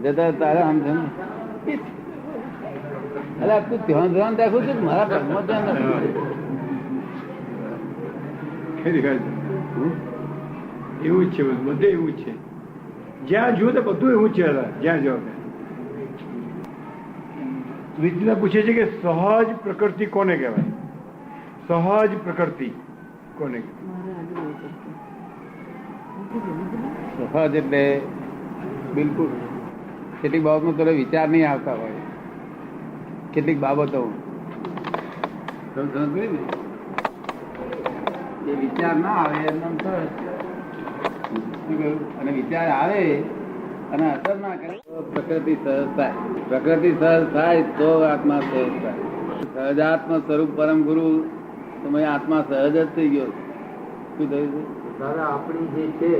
જતા તારે આમ છે અરે તું ધ્યાન ધ્યાન રાખું છું મારા પગમાં ધ્યાન એવું જ છે, બધે એવું જ છે. જ્યાં જુઓ તો બધું એવું જ છે. જ્યાં જાઓ વિદ્યા પૂછે છે કે સહજ પ્રકૃતિ કોને કહેવાય? સહજ પ્રકૃતિ કોને કહેવાય? સહજ એટલે બિલકુલ કેટલીક બાબતમાં તને વિચાર નહીં આવતા હોય, કેટલીક બાબતો એ વિચાર ના આવે એમ અને વિચાર આવે અને અસર ના કરે પ્રકૃતિ સહજ થાય. પ્રકૃતિ સહજ થાય તો આત્મા સહજ થાય. સહજાત્મ સ્વરૂપ પરમ ગુરુ તમે આત્મા સહજ જ થઈ ગયો. શું થયું છે દાદા? આપણી જે છે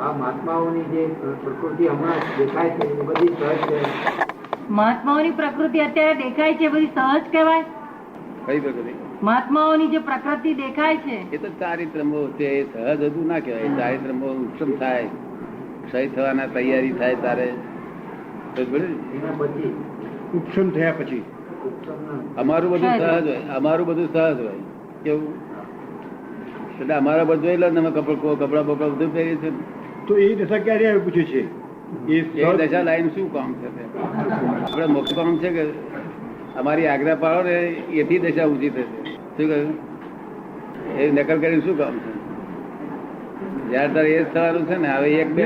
આ મહાત્માઓની જે પ્રકૃતિ હમણાં દેખાય છે એ બધી સહજ છે. મહાત્માઓની પ્રકૃતિ અત્યારે દેખાય છે બધી સહજ કહેવાય? કઈ પ્રકૃતિ? મહાત્માઓની જે પ્રકૃતિ દેખાય છે એ તો ચારિત્રમો છે, એ સહજ હતું ના કહેવાય. ચારિત્રમો ઉત્તમ થાય, ક્ષય થવાના તૈયારી થાય તારે એના પછી ઉપશમ થયા પછી અમારું બધું સહજ હોય. અમારું બધું સહજ હોય. કેવું? એટલે અમારા બધું એટલે અમે કપડા બપડા બધું પહેરીએ છીએ. તો એ દશા ક્યારે આવે પૂછે છે? એ દશા લાઈન શું કામ છે? આપણે મોક્ષ કામ છે કે અમારી આજ્ઞા પાડો ને એથી દશા ઊંચી થશે. શું કહ્યું? એ નકલ કરીને શું કામ છે? જયારે તારે એ જ થવાનું છે ને. હવે એક બે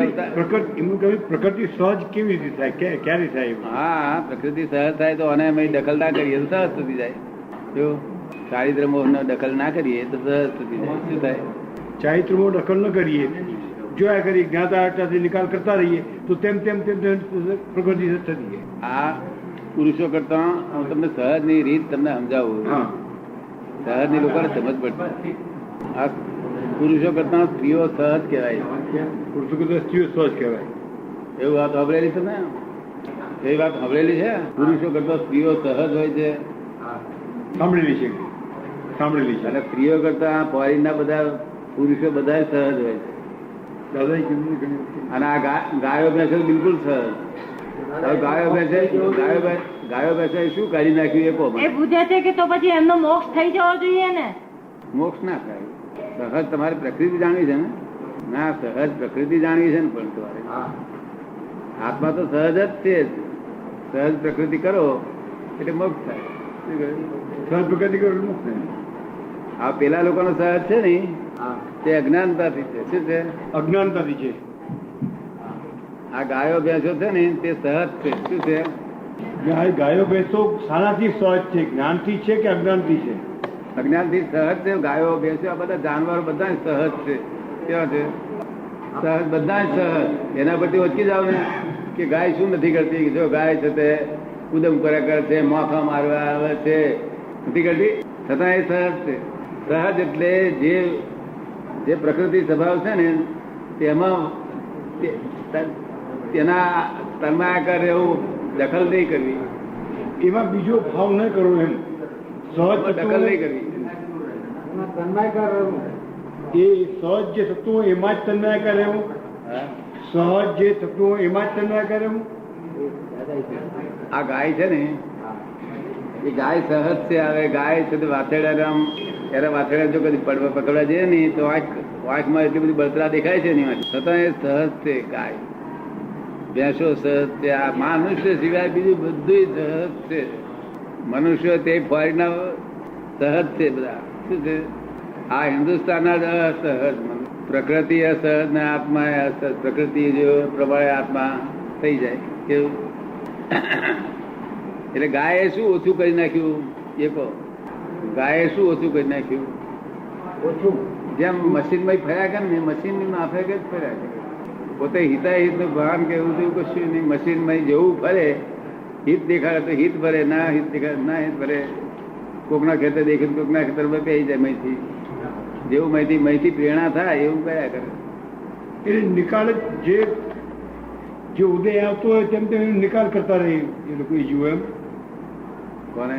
પ્રકૃતિ સહજ કેવી રીતે થાય? ક્યારે થાય? હા, પ્રકૃતિ સહજ થાય તો અને અમે દખલ ના કરીએ તો સહજ થતી જાય. જો ચારિત્રમો દખલ ના કરીએ તો સહજ થતી જાય. શું થાય? ચારિત્રમો દખલ ન કરીએ, જોયા કરીએ, જ્ઞાતા અર્થાથી નિકાલ કરતા રહીએ તો તેમ તેમ તેમ પ્રકૃતિ થતી જાય. આ પુરુષો કરતા હું તમને સહજ ની રીત તમને સમજાવું. સહજ ની લોકોને સમજ પડતી. આ પુરુષો કરતા સ્ત્રીઓ સહજ કહેવાય. પુરુષો કરતા સ્ત્રીઓ સહજ કહેવાય. એવું વાત સાંભળેલી તમે? એ વાત સાંભળેલી છે? પુરુષો કરતા સ્ત્રીઓ સહજ હોય છે. સાંભળેલી છે, સાંભળેલી છે. અને સ્ત્રીઓ કરતા ફોરીના બધા પુરુષો બધા સહજ હોય છે. અને આ ગાયો ભેંસો બિલકુલ સહજ. ગાયો ભેંસે શું કાઢી નાખ્યું એ કહો. એ પૂછે છે કે તો પછી એમનો મોક્ષ થઈ જવો જોઈએ ને? મોક્ષ ના થાય. સહજ તમારે પ્રકૃતિ જાણવી છે ને? ના, સહજ પ્રકૃતિ જાણવી છે ને. પણ તમારે આત્મા તો સહજ જ છે. સહજ પ્રકૃતિ કરો એટલે મોક્ષ થાય. સહજ પ્રકૃતિ કરો મુક્ત થાય. આ પેલા લોકોનો સહજ છે ને તે અજ્ઞાનતાથી છે. શું છે? અજ્ઞાનતાથી છે. આ ગાયો ભેંસો છે ને તે સહજ છે. શું છે? ગાયો ભેંસો શાનાથી સહજ છે? જ્ઞાનથી છે કે અજ્ઞાનથી છે? અજ્ઞાનથી સહજ છે. ગાયો ભેંસો આ બધા જાનવરો બધા સહજ છે. કેવા છે? સહજ બધા સહજ. એના પરથી ઓળખી જાવ ને કે ગાય શું નથી કરતી. જો ગાય છે તે ઉદમ કર્યા કરે છે, મોખા મારવા આવે છે, નથી કરતી, છતાં એ સહજ છે. સહજ એટલે જે પ્રકૃતિ સ્વભાવ છે ને તેમાં તેના તન્માયા રહેવું, દખલ નહીં કરવી. એમાં બીજો ભાવ ન કરવો. એમ સહજ દખલ નહીં કરવી. એ સહજ જે થતું હોય એમાં જ તન્માયા રહેવું. સહજ જે થતું હોય એમાં જ તન્માયા રહેવું. આ ગાય છે ને એ ગાય સહજ છે. હવે ગાય છે વાછેડા આમ ત્યારે વાછેડા જો કદી પકડવા જઈએ ને તો વાંખમાં એટલી બધી બળતરા દેખાય છે ને છતાં એ સહજ છે. ગાય ભેંસો સહજ છે. આ મનુષ્ય સિવાય બીજું બધું સહજ છે. મનુષ્ય તે ફોરીના સહજ છે બધા. શું છે? આ હિન્દુસ્તાનના જ અસહજ. પ્રકૃતિ અસહજ ને આત્મા અસહજ. પ્રકૃતિ જો પ્રમાણે આત્મા થઈ જાય કેવું. એટલે ગાયે શું ઓછું કરી નાખ્યું એ કહો. ગાયે શું ઓછું કરી નાખ્યું? ઓછું જેમ મશીનમાં ફર્યા કરે ને મશીન ની માફે જ ફર્યા કરે. પોતે હિતાહિત નું ભાન કે એવું તેવું કશું નહીં. મશીનમાં જેવું ફરે હિત દેખાડે તો હિત ભરે, ના હિત દેખાડે ના હિત ભરે. કોકના ખેતર દેખે કોકના ખેતર પર પહેરી જાય. મહીથી જેવું મહીથી પ્રેરણા થાય એવું કયા કરે. એટલે નિકાલ જે ઉદય આવતો હોય તેમ તેમ નિકાલ કરતા રહે એ લોકો. જુઓ એમ કોને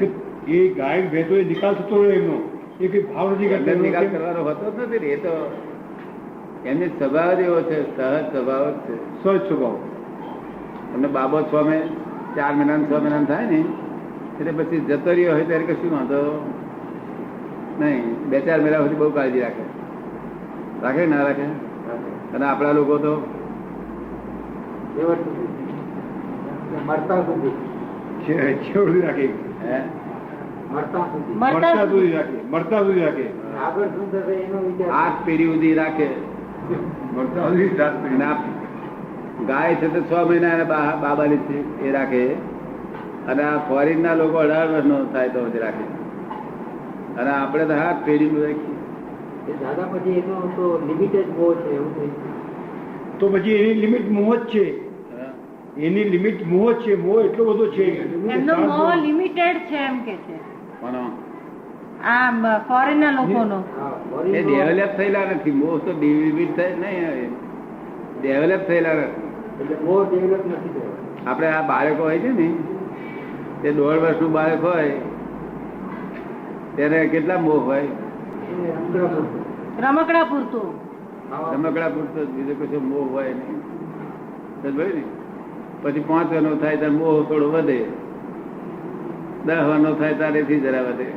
એ ગાય ભેંસો નિકાલ થતો રહે એમનો. એ કઈ ભાવ નથી કરતા. નિકાલ કરવાનો હોતો જ નથી. એ તો એમની સ્વભાવ જ એવો છે, સહજ સ્વભાવ જ છે. સહજ સ્વભાવ. તમને બાબો 6 મહિના 4 મહિના 6 મહિના થાય ને એટલે પછી જતો રહ્યો હોય ત્યારે કશું વાંધો નહીં. 2-4 મહિના સુધી બહુ કાળજી રાખે. રાખે ના રાખે? અને આપણા લોકો તો મરતા સુધી છેવડી રાખે. હે મરતા સુધી મરતા સુધી રાખે. મરતા સુધી રાખે. આગળ શું થશે એનો વિચાર 8 પેઢી સુધી રાખે. મરતા સુધી 7 પેઢી. અને આ ગાય છે તો 6 મહિના એને બાબાની છે એ રાખે. અને આ ફોરેન ના લોકો 18 વર્ષનો થાય તો જ રાખે. અને આપણે તો 8 પેઢી રાખીએ. એ દાદા પછી એનો તો લિમિટેડ મોહ છે એવું થઈ તો પછી એની લિમિટ મોહ જ છે. એની લિમિટ મોહ જ છે. મોહ એટલો બધો છે. એમનો મોહ લિમિટેડ છે એમ કે છે કોનો? આ ફોરેન ના લોકોનો. એ ડેવલપ થયેલા નથી. મોહ તો ડિવિટ થાય નહીં, ડેવલપ થયેલા નથી. એટલે મોહ ડેવલપ નથી થયો. આપણે આ બાળકો હોય છે ને તે 1.5 વર્ષનું બાળક હોય તેને કેટલા મોહ હોય? રમકડા પૂરતું. રમકડા પૂરતો બીજો કશો મોહ હોય નહીં. સમજાય ને? પછી 5 વર્ષનો થાય ત્યારે મોહ થોડો વધે, 10 વર્ષનો થાય ત્યારેથી જરા વધે,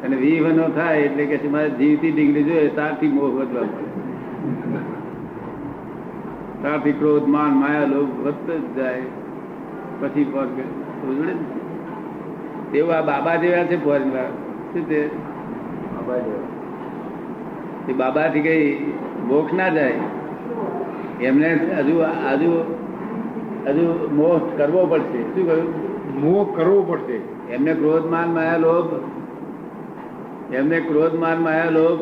અને 20 વર્ષનો થાય એટલે કે મારે જીવતી ડિગ્રી જોઈએ ત્યારથી મોહ વધવા મળે. ત્યારથી ક્રોધ માન માયા લોભ વધતો જ જાય. પછી એવું આ બાબા જેવા છે ફોરેન વાળા. શું છે? એ બાબાથી કઈ મોક્ષ ના જાય. એમને હજુ મોહ કરવો પડશે. શું કહ્યું? મોહ કરવો પડશે. એમને ક્રોધ માન માયા લોભ, એમને ક્રોધ માન માયા લોભ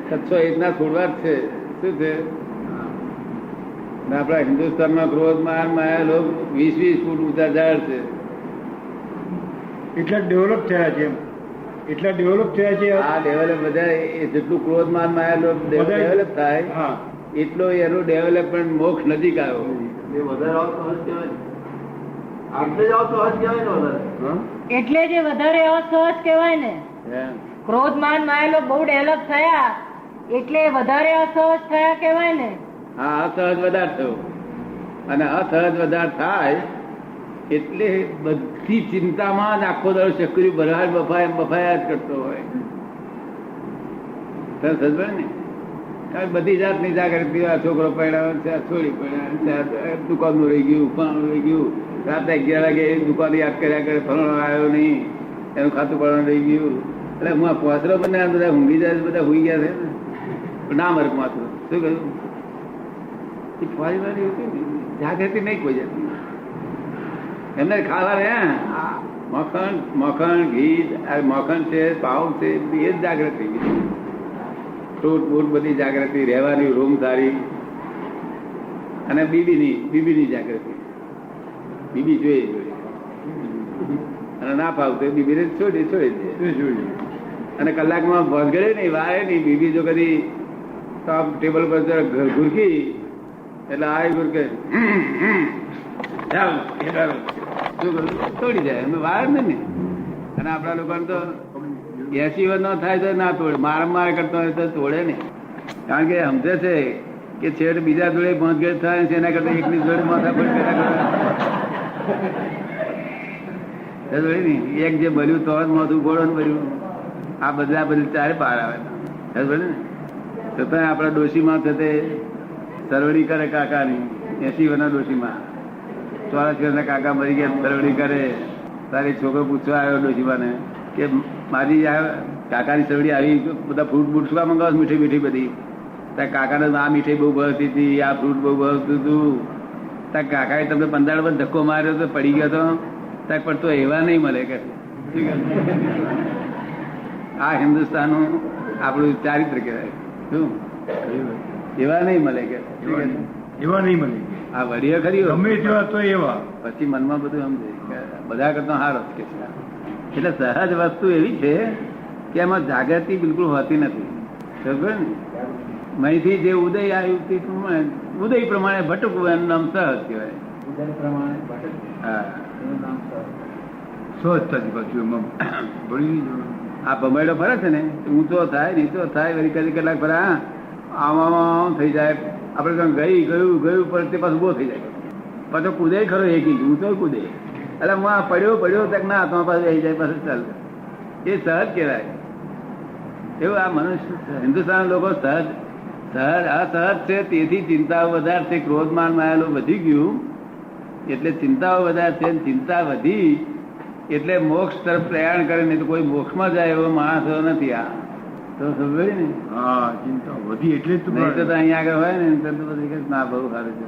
701 ના છોડવા જ છે. શું છે? આપણા હિન્દુસ્તાનમાં ક્રોધ માન માયા લોભ 20-20 ફૂટ ઊંચા ઝાડ છે. એટલા ડેવલપ થયા છે. એટલા ડેવલપ થયા છે. આ ડેવલપ બધા જેટલું ક્રોધ માન માયા લોભ ડેવલપ થાય હા, એટલો એનું ડેવલપમેન્ટ મોક્ષ નજીક આવ્યો. એટલે જે વધારે અસહજ કહેવાય ને. ક્રોધ માન માયેલો બહુ ડેવલપ થયા એટલે વધારે અસહજ થયા કહેવાય ને. હા, અસહજ વધારે થયો. અને અસહજ વધારે થાય એટલે બધી ચિંતામાં જ આખો દાડો ચકરી ભરાડ બફાયા જ કરતો હોય. સમજ ને? બધી જાતની જાગૃતિ. આ છોકરો પહેણાવે છે, આ છોડી પહેણાવે છે, દુકાનનું રહી ગયું, ફલાણું રહી ગયું, રાતે 11 વાગે દુકાન યાદ કર્યા કરે, ફલાણો આવ્યો નહીં, એનું ખાતું પડવાનું રહી ગયું. એટલે હું આ પોસરો બને બધા ઊંઘી જાય, બધા હુઈ ગયા છે ને ના મરે માથું. શું કહ્યું? એ ફોરી વાળી જાગૃતિ નહીં કોઈ જતી. એમને ખાવા રે મખણ ઘી, મખણ છે, પાવ છે, એ જ જાગૃતિ. ફ્રૂટ બૂટ બધી જાગૃતિ, રહેવાની રૂમ સારી, અને બીબીની જાગૃતિ. બીબી જોઈએ અને ના ફાવતું બીબીને છોડી દે. અને કલાકમાં ભગડે નહીં, વારે નહીં. બીબી જો કદી ટેબલ પર ઘુરકી એટલે આ ઘુરકે તોડી જાય. અમે વાર ને. અને આપણા લોકોને તો 80 વર્ષ નો થાય તો ના તોડે, માર કરતો હોય તો તોડે ને. કારણ કે સમજે છે કે છેડ બીજા જોડે પહોંચગેટ થાય છે, એના કરતા એકની જોડે માથા પર એક જે બન્યું તો જ મોઢું ગોળો ને બન્યું. આ બધું ચારે બહાર આવે ને. છતાં આપણા ડોશીમાં થતે સરવડી કરે કાકાની. 80 વર્ષના ડોશીમાં 84 વર્ષના કાકા મરી ગયા, સરવડી કરે. તારી છોકરો પૂછવા આવ્યો ડોશીમાને કે મારી કાકાની સરવડી આવી, બધા ફ્રૂટ બૂટ શું મંગાવો? મીઠી મીઠી બધી. ત્યાં કાકાને આ મીઠાઈ બહુ ભાવતી હતી, આ ફ્રૂટ બહુ ભાવતું હતું. ત્યાં કાકાએ તમને 15 વર્ષ ધક્કો માર્યો તો પડી ગયો તો ત્યાં પણ તો એવા નહીં મળે કે. આ હિન્દુસ્તાનનું આપણું ચારિત્ર કહેવાય. શું એવા નહીં મળે કે? એવા નહીં મળે. આ વડીએ ખરી ગમે તેવા તો એવા. પછી મનમાં બધું સમજે કે બધા કરતા હારો કે છે. એટલે સહજ વસ્તુ એવી છે કે એમાં જાગૃતિ બિલકુલ હોતી નથી. સમજે ને? અહીંથી જે ઉદય આવ્યું તે ઉદય પ્રમાણે ભટકવું એનું નામ સહજ કહેવાય. સહજતાથી પાછું એમાં ભળી આ ભમેડો ફરે છે ને ઊંચો થાય નીચો થાય વળી કદી કેટલાક ફરે આમ થઈ જાય. આપડે ગયું પણ તે પાછું ઉભો થઈ જાય. પાછો કૂદે ખરો 1 ઇંચ ઊંચો કૂદે. એટલે હું આ પડ્યો તક ના હાથમાં પાછું આવી જાય પાછું ચાલે. એ સહજ કહેવાય. એવું આ મનુષ્ય હિન્દુસ્તાન લોકો અસહજ છે. તેથી ચિંતાઓ વધારે છે. ક્રોધ માન માયેલું વધી ગયું એટલે ચિંતાઓ વધારે છે. ચિંતા વધી એટલે મોક્ષ તરફ પ્રયાણ કરે. નહીં તો કોઈ મોક્ષમાં જાય એવો માણસો નથી. આ તો સમજે ને. હા, ચિંતા વધી એટલે જ નહીં તો અહીંયા આગળ હોય ને તો બધી ના બહુ સારું છે.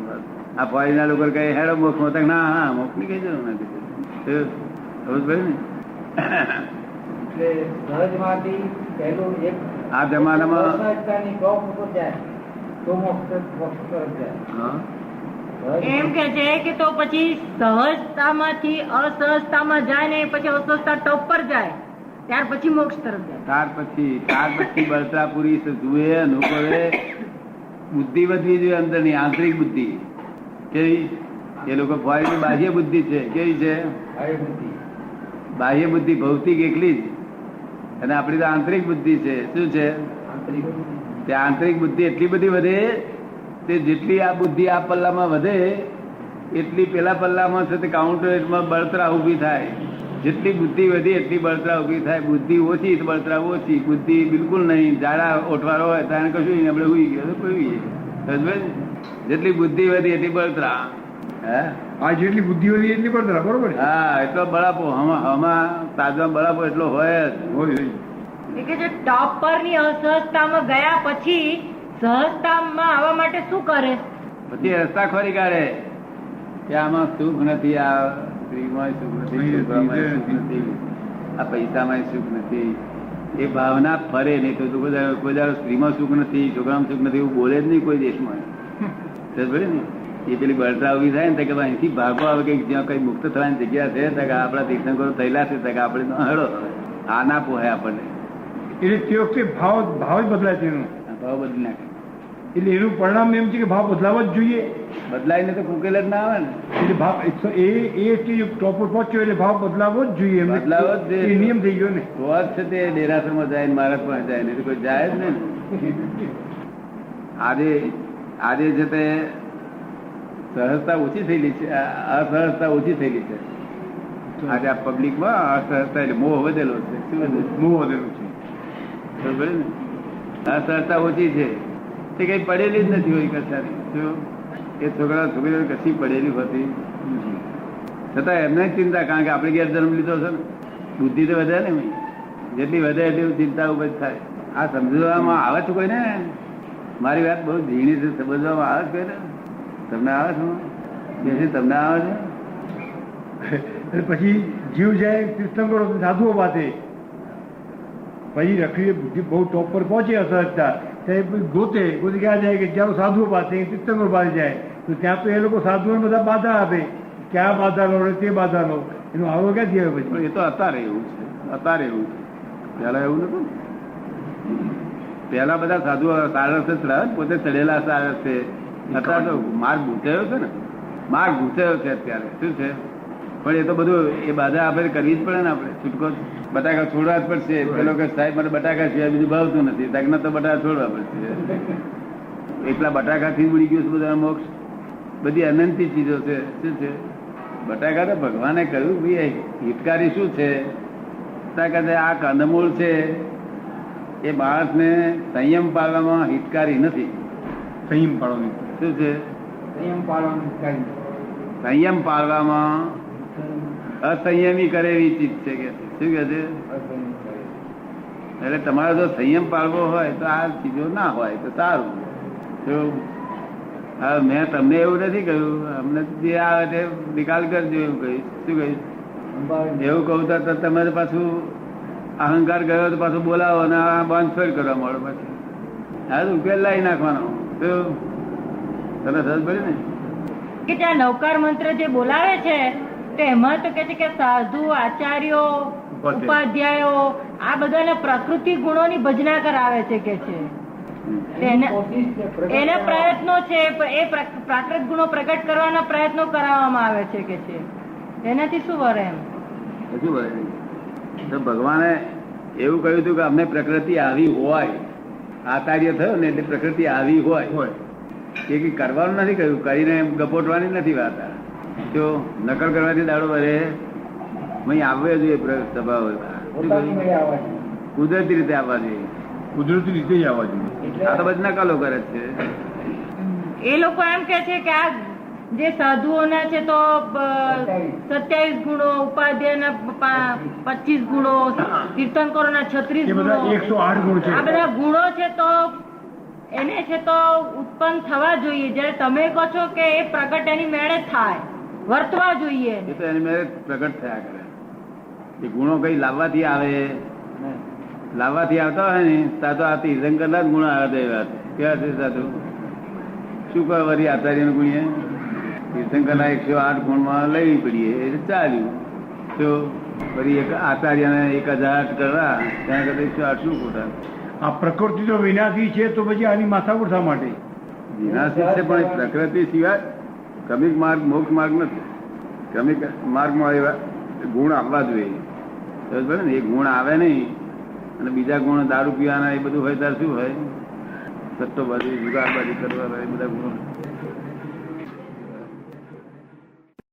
આ ફોરીના લોકો કહે હેડો મોક્ષમાં તક ના મોક્ષ ની કઈ જરૂર નથી. સમજ ને. એટલે સહજમાંથી પહેલું એક આ જમાનામાં સહજતાની ટોપ ઉપર જાય તો મોક્ષ તરફ જાય. એમ કે છે કે તો પછી સહજતામાંથી અસહજતામાં જાય ને પછી અસહજતા ટોપ પર જાય ત્યાર પછી મોક્ષ તરફ જાય. ત્યાર પછી બળતરા પૂરી જુએ અનુભવે. બુદ્ધિ વધવી જોઈએ અંદરની આંતરિક બુદ્ધિ. કેવી? એ લોકો ફોરીની બાહ્ય બુદ્ધિ છે. કેવી છે? બાહ્ય બુદ્ધિ ભૌતિક એકલી જ. અને આપણી તો આંતરિક બુદ્ધિ છે. શું છે? તે આંતરિક બુદ્ધિ એટલી બધી વધે તે જેટલી આ બુદ્ધિ આ પલ્લામાં વધે એટલી પેલા પલ્લામાં છે તે કાઉન્ટરમાં બળતરા ઉભી થાય. જેટલી બુદ્ધિ વધી એટલી બળતરા ઉભી થાય. બુદ્ધિ ઓછી તો બળતરા ઓછી. બુદ્ધિ બિલકુલ નહીં. ઝાડા ઓઠવારો હોય ત્યારે કશું નહીં. આપણે ઉઈ ગયો કોઈ જેટલી બુદ્ધિ વધી એટલી બળતરા. આ જેટલી બુદ્ધિ વધી એટલી બળતરા. બરોબર. હા, એટલો બળાપો હમા તાજમાં બળાપો એટલો હોય જ. કે જે ટોપ પરની અસહજતામાં ગયા પછી સહજતામાં આવવા માટે શું કરે? પછી રસ્તા ખોરી કાઢે કે આમાં સુખ નથી. આ સ્ત્રીમાં સુખ નથી, છોકરામાં સુખ નથી, આ પૈસામાં સુખ નથી. એ ભાવના ફરે. નહીં તો કોઈ દાડો સ્ત્રીમાં સુખ નથી, છોકરામાં સુખ નથી એવું બોલે જ નહીં કોઈ દેશમાં. ને એ પેલી બળતરા ઉભી થાય ને કે અહીંથી ભાગો આવે કે જ્યાં કઈ મુક્ત થવાની જગ્યા છે કે આપણા તીર્થંકરો થયેલા છે કે આપણે હળો આ ના પોહાય આપણને. એટલે તે વખતે ભાવ જ બદલાય તેનો. ભાવ બદલી નાખે. એટલે એનું પરિણામ એમ છે કે ભાવ બદલાવા જ જોઈએ. બદલાઈને તો ઉકેલ જ ના આવે ને. એટલે ભાવ એ સ્ટેજ ટોપ પર પહોંચ્યો એટલે ભાવ બદલાવો જ જોઈએ. બદલાવો જ જોઈએ. નિયમ થઈ ગયો ને. તો જ છે તે ડેરાસરમાં જાય ને મહારાજ પાસે જાય. નહીં તો કોઈ જાય જ નહીં. આજે છે તે સહજતા ઓછી થયેલી છે. અસહજતા ઓછી થયેલી છે. આજે આ પબ્લિકમાં અસહજતા એટલે મોહ વધેલો છે. શું મોહ વધેલો છે. અસહજતા ઓછી છે. તે કઈ પડેલી જ નથી હોય કશાની. એ છોકરા છોકરીઓ કશી પડેલી હોતી છતાં એમને ચિંતા. કારણ કે આપણે ઘેર જન્મ લીધો છે ને. બુદ્ધિ તો વધે ને. જેટલી વધે એટલી ચિંતા ઉભી થાય. આ સમજવામાં આવે છે કોઈને? મારી વાત બહુ ઝીણી છે. સમજવામાં આવે છે કોઈને? તમને આવે છે? તમને આવે છે? પછી જીવ જાય તીર્થંકરો સાધુઓ પાસે. પછી રખડી બુદ્ધિ બહુ ટોપ પર પહોંચે અસહજતા ત્યારે ગોતે ક્યાં જાય કે જ્યાં સાધુઓ પાસે તીર્થંકરો પાસે જાય તો ત્યાં તો એ લોકો સાધુઓને બધા બાધા આપે કે આ બાધા લો તે બાધા લો. એનો આવો ક્યાંથી આવે પછી? એ તો અત્યારે એવું છે. અત્યારે એવું છે. પેલા એવું નતું. પેલા બધા સાધુઓ સારસ ચડાવે પોતે ચડેલા સારસ છે. અત્યારે તો માર્ગ ગુંચાયો છે ને. માર્ગ ગુંચાયો છે અત્યારે. શું છે? પણ એ તો બધું એ બાધા આપણે કરવી જ પડે ને. આપણે છૂટકો બટાકા છોડવા જ પડશે. પેલો કે સાહેબ મને બટાકા સિવાય બીજું ભાવતું નથી. તકને તો બટાકા છોડવા પડશે. એટલા બટાકાથી ઉડી ગયું છે બધા મોક્ષ. બધી અનંતી ચીજો છે. શું છે? બટાકા તો ભગવાને કહ્યું ભાઈ હિતકારી શું છે? આ કંદમૂળ છે એ માણસને સંયમ પાળવામાં હિતકારી નથી. સંયમ પાળવાની શું છે? સંયમ પાળવાનું સંયમ પાળવામાં અસંયમી કરે એવી ચીજ છે કે શું કે છે? એટલે તમારે જો સંયમ પાળવો હોય તો આ ચીજો ના હોય તો સારું. હવે મેં તમને એવું નથી કહ્યું. અમને જે આવે તે નિકાલ કરજો એવું કહીશ. શું કહીશ? એવું કહું તો તમે પાછું અહંકાર ગયો તો પાછું બોલાવો અને આ બાંધછોડ કરવા મળો. પછી હા ઉકેલ લાવી નાખવાનો. તમે સમજ પડી ને કે ત્યાં નવકાર મંત્ર જે બોલાવે છે તો એમાં તો કે છે કે સાધુ આચાર્યો ઉપાધ્યાયો આ બધાને પ્રકૃતિ ગુણોની ભજના કરાવે છે કે છે. એના પ્રયત્નો છે એ પ્રાકૃત ગુણો પ્રગટ કરવાના પ્રયત્નો કરાવવામાં આવે છે કે છે. એનાથી શું વરે? એમ શું વરે? તો ભગવાને એવું કહ્યું હતું કે અમને પ્રકૃતિ આવી હોય, આચાર્ય થયો ને એટલે પ્રકૃતિ આવી હોય એ કઈ કરવાનું નથી કહ્યું, કરીને ગપોટવાની નથી વાત. જો નકલ કરવાથી દાડો ભરે અહીં આવવો જોઈએ સ્વભાવ, કુદરતી રીતે આવવા જોઈએ, કુદરતી રીતે જ આવવા જોઈએ. આ તો બધી નકલો કરે છે. એ લોકો એમ કે છે કે આ જે સાધુઓના છે તો 27 ગુણો, ઉપાધ્યાયના 25 ગુણો, તીર્થંકરોના 36 એ ગુણો, બધા 108 ગુણ છે. આ બધા ગુણો છે તો એને છે તો ઉત્પન્ન થવા જોઈએ, જ્યારે તમે કહો છો કે એ પ્રગટ એની મેળે થાય, વર્તવા જોઈએ. એ તો એની મેરે પ્રગટ થયા કરે. એ ગુણો કઈ લાવવાથી આવે, લાવવાથી આવતા હોય ને તો આ તીર્થંકર ના જ ગુણો આવે. વાત કેવા છે સાધુ? શું કહે વરી આચાર્ય નું ગુણીએ તીર્થંકર ના 108 ગુણમાં લઈ પડીએ એટલે ચાલ્યું. તો ફરી એક આચાર્ય ને 1000 કરવા ત્યાં કરતા 108 શું ખોટા? આ પ્રકૃતિ તો વિનાશી છે તો પછી આની માથાકૂટ શા માટે? વિનાશી છે પણ પ્રકૃતિ સિવાય ક્રમિક માર્ગ મોક્ષ માર્ગ નથી. ક્રમિક માર્ગમાં એવા ગુણ આવવા જોઈએ. ને એ ગુણ આવે નહીં અને બીજા ગુણ દારૂ પીવાના એ બધું હોય ત્યારે શું હોય? સટ્ટોબાજી, જુગારબાજી કરવા એ બધા ગુણો